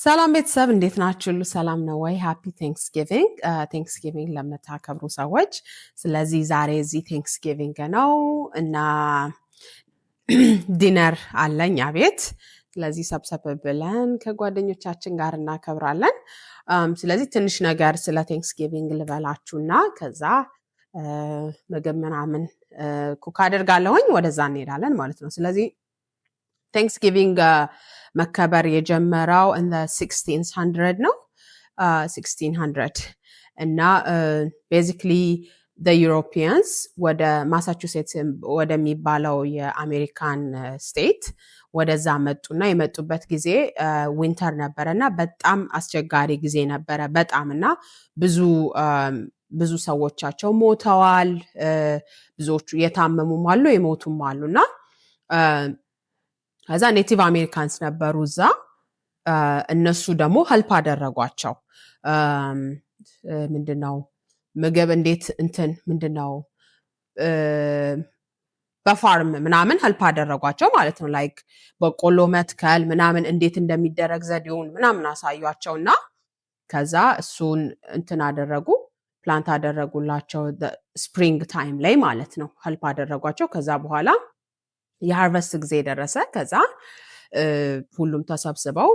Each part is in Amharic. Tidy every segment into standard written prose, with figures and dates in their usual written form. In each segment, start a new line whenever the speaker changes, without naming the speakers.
ሰላም ቤተሰብ እንዴት ናችሁ? ሁሉ ሰላም ነው ወይ? ሃፒ ቴንክስጊቪንግ ቴንክስጊቪንግ ለምታከብሩ ሰዎች። ስለዚህ ዛሬ እዚህ ቴንክስጊቪንግ ነው እና ዲነር አለኝ ቤት። ስለዚህ ሰብሰብ ብለን ከጓደኞቻችን ጋር እናከብራለን። ስለዚህ ትንሽ ነገር ስለ ቴንክስጊቪንግ ልበላችሁና ከዛ ምግብ ምናምን ኩክ አደርጋለሁኝ ወደዛ እንሄዳለን ማለት ነው። ስለዚህ ቴንክስጊቪንግ መከበር የጀመረው in the 1600 ነው 1600 እና basically the Europeans ወደ ማሳቹሴትስ ወደሚባለው የአሜሪካን ስቴት ወደዛ መጡና የመጡበት ጊዜ ዊንተር ነበረና በጣም አስቸጋሪ ጊዜ ነበረ በጣምና ብዙ ሰዎቻቸው ሞተዋል ብዙዎቹ የታመሙም አሉ የሞቱም አሉና ከዛ ኔቲቭ አሜሪካንስ ነበሩ እዛ እነሱ ደግሞ ሄልፕ አደረጓቸው ምንድነው ምግብ እንዴት ምንድነው በፋርም ምናምን ሄልፕ አደረጓቸው ማለት ነው ላይክ በቆሎ መትከል ምናምን እንዴት እንደሚደረግ ዘዴውን ምናምን አሳዩአቸውና ከዛ እሱን አደረጉ ፕላንት አደረጉላቸው ስፕሪንግ ታይም ላይ ማለት ነው ሄልፕ አደረጓቸው ከዛ በኋላ የሃርቨስት ጊዜ ደረሰ ከዛ ሁሉም ተሰብስበው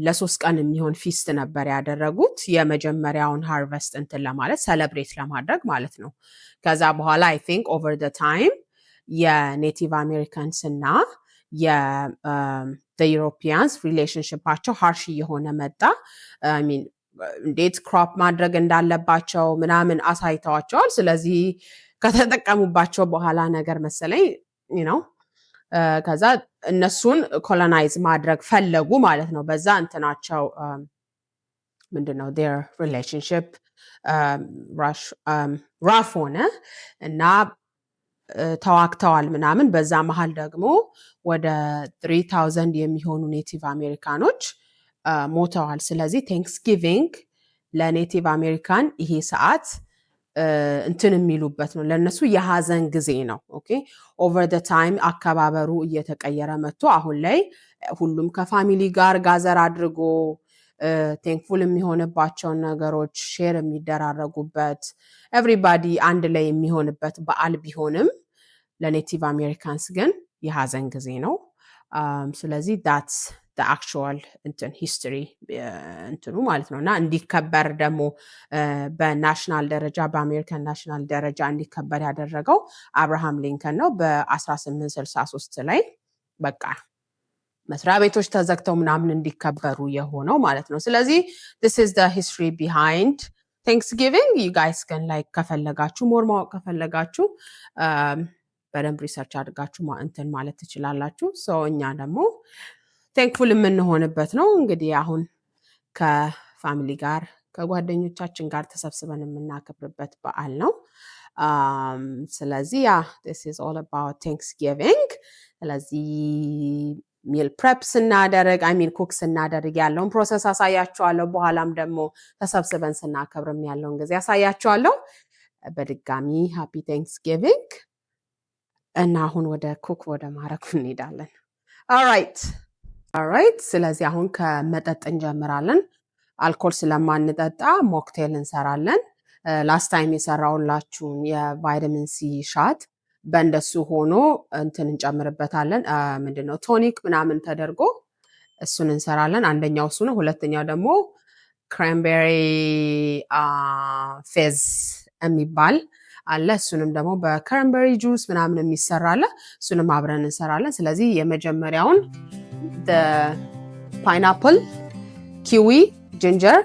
ለሶስት ቀን የሚሆን ፊስት ነበር ያደረጉት የመጀመሪያውን ሃርቨስት ለማለት ሴሌብሬት ለማድረግ ማለት ነው ከዛ በኋላ I think over the time የኔቲቭ አሜሪካንስ እና the Europeans ሪሌሽንሺፓቸው ሃርሽ እየሆነ መጣ I mean እንዴት ክሮፕ ማድረግ እንዳለባቸው ምናምን አሳይተዋቸዋል ስለዚህ ከተጠቀሙባቸው በኋላ ነገር መሰለኝ ከዛ እነሱን ኮሎናይዝ ማድረግ ፈለጉ ማለት ነው በዛ እንትናቸው ምንድነው their relationship ራፍ ሆነ እና ተዋክተዋል ምናምን በዛ መሃል ደግሞ ወደ 3000 የሚሆኑ ኔቲቭ አሜሪካኖች ሞተዋል ስለዚህ ቴንክስጊቪንግ ለኔቲቭ አሜሪካን ይሄ ሰዓት የሚሉበት ነው ለነሱ የሐዘን ጊዜ ነው ኦኬ ኦቨር ዘ ታይም አከባበሩ እየተቀየረ መጥቶ አሁን ላይ ሁሉም ከፋሚሊ ጋር ጋዘር አድርጎ ቴንክፉል የሚሆንባቸው ነገሮች ሼር የሚደራረጉበት ኤቭሪባዲ አንድ ላይ የሚሆንበት በዓል ቢሆንም ለኔቲቭ አሜሪካንስ ግን የሐዘን ጊዜ ነው ስለዚህ that's the actual history ማለት ነውና እንዲከበር ደግሞ በናሽናል ደረጃ በአሜሪካን ናሽናል ደረጃ እንዲከበር ያደረገው አብርሃም ሊንከን ነው በ1863 ላይ በቃ መስሪያ ቤቶች ተዘግተው ምናምን እንዲከበሩ የሆነው ማለት ነው ስለዚህ this is the history behind Thanksgiving you guys can like ከፈለጋችሁ ሞር ማወቅ ከፈለጋችሁ በደንብ ሪሰርች አድርጋችሁ ማለት ትችላላችሁ ሶ እኛ ደግሞ ቴንክፉል የምንሆንበት ነው እንግዲህ አሁን ከፋሚሊ ጋር ከጓደኞቻችን ጋር ተሰብስበን የምናከብርበት በዓል ነው ስለዚህ this is all about Thanksgiving ስለዚህ ሚል ፕሬፕ ስናደርግ ኩክ ስናደርግ ያለውን ፕሮሰስ አሳያችኋለሁ በኋላም ደግሞ ተሰብስበን ስናከብርም ያለውን ጊዜ አሳያችኋለሁ በድጋሚ ሃፒ ቴንክስጊቪንግ እና አሁን ወደ ኩክ ወደ ማረኩ እንሄዳለን alright ስለዚህ አሁን ከመጠጥ እንጀምራለን አልኮል ስለማንጠጣ ሞክቴል እንሰራለን ላስት ታይም የሰራውላችሁ የቫይታሚን ሲ ሻት በእንደሱ ሆኖ እንጨምርበታለን ምንድነው ቶኒክ ምናምን ተደርጎ እሱን እንሰራለን አንደኛው እሱ ነው ሁለተኛው ደግሞ ክራንቤሪ ፌዝ የሚባል አለ እሱንም ደግሞ በክራንቤሪ ጁስ ምናምን የሚሰራለ እሱንም አብረን እንሰራለን ስለዚህ የመጀመሪያውን the pineapple kiwi ginger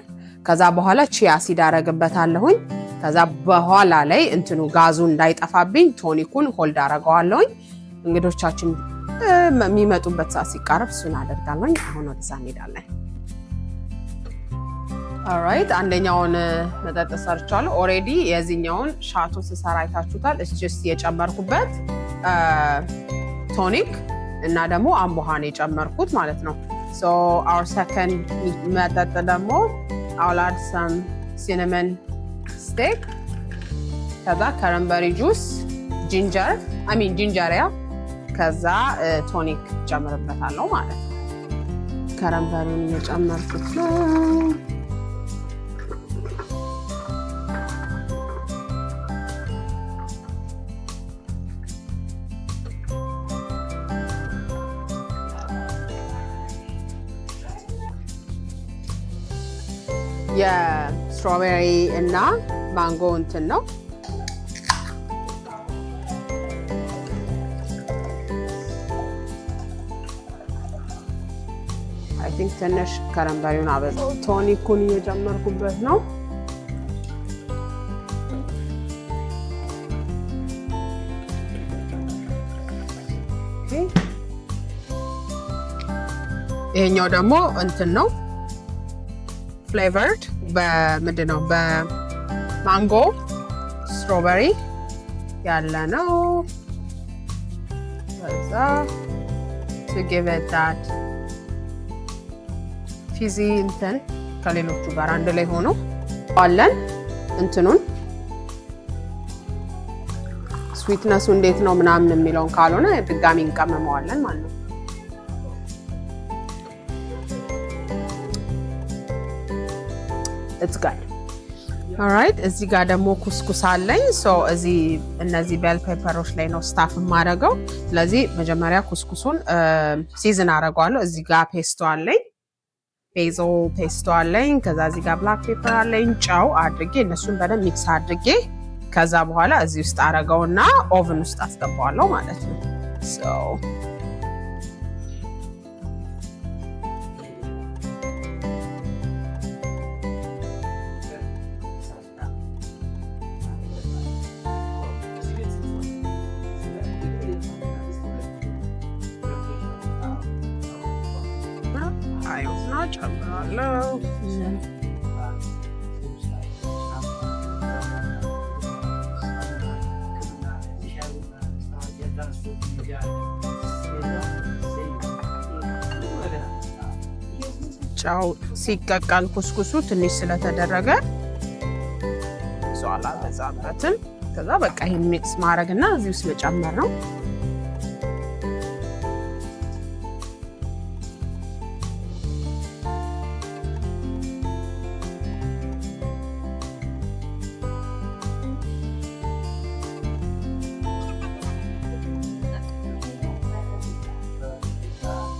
ከዛ በኋላ ቺያ ሲድ አረግበታለሁኝ ከዛ በኋላ ላይ ጋዙ እንዳይጠፋብኝ ቶኒኩን ሆልድ አረጋዋለሁኝ እንግዶቻችን የሚመጡበት ሰዓት ሲቃረብ እሱን አደርጋለሁኝ አሁን ወደዛ እንሄዳለን alright አንደኛውን መጠጥ ሰርቻለሁ ኦሬዲ የዚህኛውን ሻቱ ስሰራ አይታችሁታል it's just የጨመርኩበት ቶኒክ እና ደግሞ አምቦሃን የጨመርኩት ማለት ነው so our second መጠጥ ደግሞ I'll add some cinnamon stick ከዛ cranberry juice ginger ከዛ ቶኒክ ጨምርበታለሁ ማለት ነው ከረምበሬውን እየጨመርኩት ነው። የስትሮቤሪ እና ማንጎ እንትን ነው። አይ ቲንክ ትንሽ ከረምበሬውን አበዛው። ቶኒኩን እየጨመርኩበት ነው። ይሄኛው ደግሞ እንትን ነው ፍሌቨርድ በምንድን ነው በማንጎ ስትሮበሪ ያለ ነው። ከዛ to give it that ፊዚ እንትን ከሌሎቹ ጋር አንድ ላይ ሆኖ አለን። እንትኑን ስዊትነሱ እንዴት ነው ምናምን የሚለውን ካልሆነ ድጋሚ እንቀመመዋለን ማለት ነው። it's good. all right እዚህ ጋር ደግሞ ኩስኩስ አለኝ። እዚህ እነዚህ ቤል ፔፐሮች ላይ ነው ስታፍ የማደርገው። ስለዚህ መጀመሪያ ኩስኩሱን ሲዝን አደርገዋለሁ። እዚህ ጋር ፔስቶ አለኝ፣ ቤዞ ፔስቶ አለኝ። ከዛ እዚህ ጋር ብላክ ፔፐር አለኝ፣ ጨው አድርጌ እነሱን በደንብ ሚክስ አድርጌ ከዛ በኋላ እዚህ ውስጥ አደርገውና ኦቨን ውስጥ አስገባዋለሁ ማለት ነው። ጨምራለሁ። ጨው ሲቀቀል ኩስኩሱ ትንሽ ስለተደረገ ብዙ አላበዛበትም። ከዛ በቃ ይሄን ሚክስ ማድረግና እዚህ ውስጥ መጨመር ነው።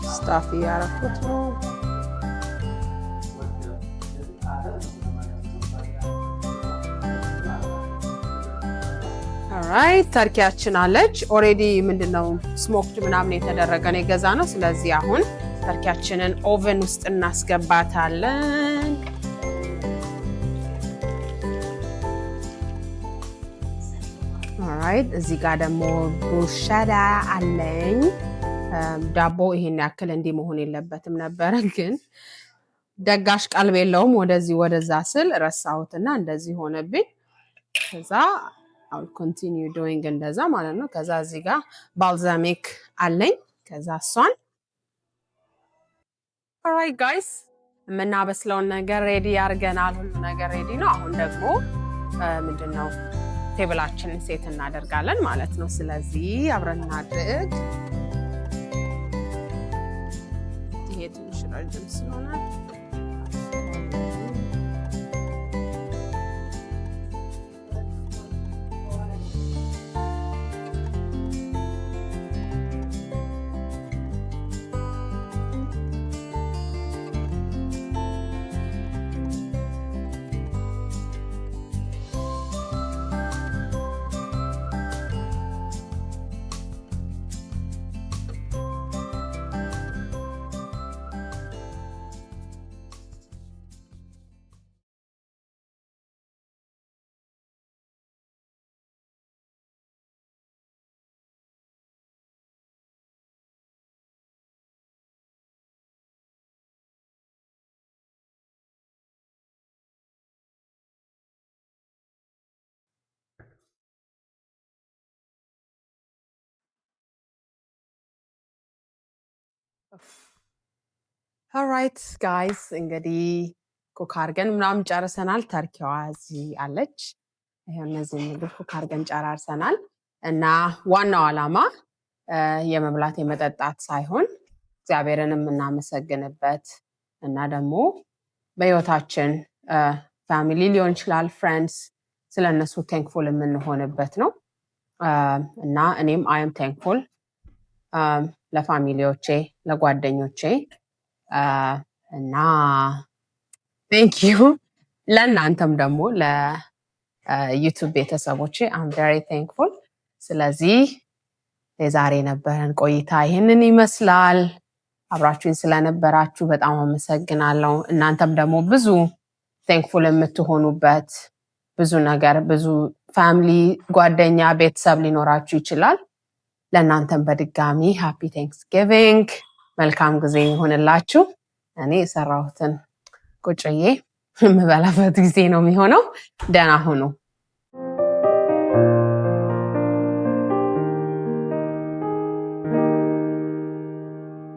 ስታፍ ያረኩት ነው። ኦራይት ተርኪያችን አለች። ኦሬዲ ምንድነው ስሞክድ ምናምን የተደረገ ነው የገዛ ነው። ስለዚህ አሁን ተርኪያችንን ኦቨን ውስጥ እናስገባታለን። ኦራይት እዚህ ጋር ደግሞ ብሩሸዳ አለኝ። ዳቦ ይሄን ያክል እንዲህ መሆን የለበትም ነበረ፣ ግን ደጋሽ ቀልብ የለውም። ወደዚህ ወደዛ ስል ረሳሁትና እንደዚህ ሆነብኝ። ከዛ አው ኮንቲኒዩ ዶይንግ እንደዛ ማለት ነው። ከዛ እዚህ ጋር ባልዛሚክ አለኝ። ከዛ እሷን ኦራይት ጋይስ የምናበስለውን ነገር ሬዲ አድርገናል። ሁሉ ነገር ሬዲ ነው። አሁን ደግሞ ምንድነው ቴብላችንን ሴት እናደርጋለን ማለት ነው። ስለዚህ አብረን እናድርግ። ይሄ ትንሽ ረጅም ስለሆነ ኦራይት ጋይስ እንግዲህ ኩክ አድርገን ምናምን ጨርሰናል። ተርኪዋ እዚህ አለች። ይሄው እነዚህ ምግብ ኩክ አድርገን ጨራርሰናል እና ዋናው ዓላማ የመብላት የመጠጣት ሳይሆን እግዚአብሔርንም እናመሰግንበት እና ደግሞ በህይወታችን ፋሚሊ ሊሆን ይችላል ፍሬንድስ ስለነሱ ቴንክፉል የምንሆንበት ነው እና እኔም አይም ቴንክፉል ለፋሚሊዎቼ ለጓደኞቼ እና ቴንክ ዩ ለእናንተም ደግሞ ለዩቱብ ቤተሰቦቼ አም ቬሪ ቴንክፉል ስለዚህ የዛሬ ነበረን ቆይታ ይህንን ይመስላል አብራችሁኝ ስለነበራችሁ በጣም አመሰግናለሁ እናንተም ደግሞ ብዙ ቴንክፉል የምትሆኑበት ብዙ ነገር ብዙ ፋሚሊ ጓደኛ ቤተሰብ ሊኖራችሁ ይችላል ለእናንተም በድጋሚ ሃፒ ቴንክስጊቪንግ መልካም ጊዜ ይሁንላችሁ እኔ የሰራሁትን ቁጭዬ የምበላበት ጊዜ ነው የሚሆነው ደህና ሁኑ